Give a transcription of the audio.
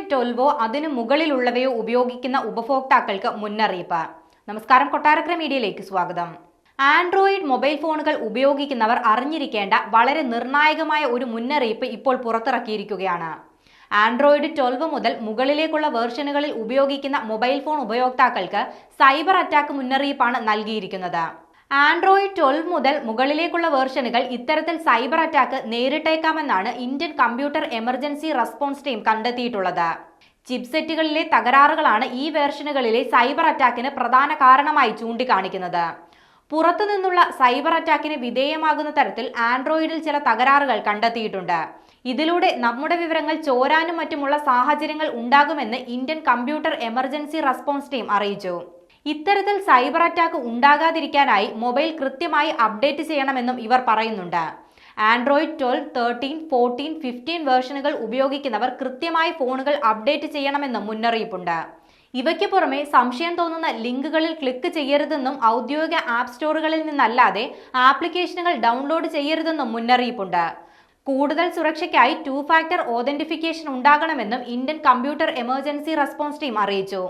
Android 12 അതിനു മുകളിലുള്ളവയോ ഉപയോഗിക്കുന്ന ഉപഭോക്താക്കൾക്ക് മുന്നറിയിപ്പ്. നമസ്കാരം, കൊട്ടാരക്കര മീഡിയയിലേക്ക് സ്വാഗതം. ആൻഡ്രോയിഡ് മൊബൈൽ ഫോണുകൾ ഉപയോഗിക്കുന്നവർ അറിഞ്ഞിരിക്കേണ്ട വളരെ നിർണായകമായ ഒരു മുന്നറിയിപ്പ് ഇപ്പോൾ പുറത്തിറക്കിയിരിക്കുകയാണ്. ആൻഡ്രോയിഡ് 12 മുതൽ മുകളിലേക്കുള്ള വേർഷനുകളിൽ ഉപയോഗിക്കുന്ന മൊബൈൽ ഫോൺ ഉപയോക്താക്കൾക്ക് സൈബർ അറ്റാക്ക് മുന്നറിയിപ്പാണ് നൽകിയിരിക്കുന്നത്. ആൻഡ്രോയിഡ് 12 മുതൽ മുകളിലേക്കുള്ള വേർഷനുകൾ ഇത്തരത്തിൽ സൈബർ അറ്റാക്ക് നേരിട്ടേക്കാമെന്നാണ് Indian computer emergency response team കണ്ടെത്തിയിട്ടുള്ളത്. ചിപ്സെറ്റുകളിലെ തകരാറുകളാണ് ഈ വേർഷനുകളിലെ സൈബർ അറ്റാക്കിന് പ്രധാന കാരണമായി ചൂണ്ടിക്കാണിക്കുന്നത്. പുറത്തുനിന്നുള്ള സൈബർ അറ്റാക്കിന് വിധേയമാകുന്ന തരത്തിൽ ആൻഡ്രോയിഡിൽ ചില തകരാറുകൾ കണ്ടെത്തിയിട്ടുണ്ട്. ഇതിലൂടെ നമ്മുടെ വിവരങ്ങൾ ചോരാനും മറ്റുമുള്ള സാഹചര്യങ്ങൾ ഉണ്ടാകുമെന്ന് Indian computer emergency response team അറിയിച്ചു. ഇത്തരത്തിൽ സൈബർ അറ്റാക്ക് ഉണ്ടാകാതിരിക്കാനായി മൊബൈൽ കൃത്യമായി അപ്ഡേറ്റ് ചെയ്യണമെന്നും ഇവർ പറയുന്നുണ്ട്. ആൻഡ്രോയിഡ് 12, 13, 14, 15 വേർഷനുകൾ ഉപയോഗിക്കുന്നവർ കൃത്യമായി ഫോണുകൾ അപ്ഡേറ്റ് ചെയ്യണമെന്നും മുന്നറിയിപ്പുണ്ട്. ഇവയ്ക്ക് പുറമെ സംശയം തോന്നുന്ന ലിങ്കുകളിൽ ക്ലിക്ക് ചെയ്യരുതെന്നും ഔദ്യോഗിക ആപ്പ് സ്റ്റോറുകളിൽ നിന്നല്ലാതെ ആപ്ലിക്കേഷനുകൾ ഡൗൺലോഡ് ചെയ്യരുതെന്നും മുന്നറിയിപ്പുണ്ട്. കൂടുതൽ സുരക്ഷയ്ക്കായി 2 ഫാക്ടർ ഓതന്റിഫിക്കേഷൻ ഉണ്ടാകണമെന്നും Indian computer emergency response team അറിയിച്ചു.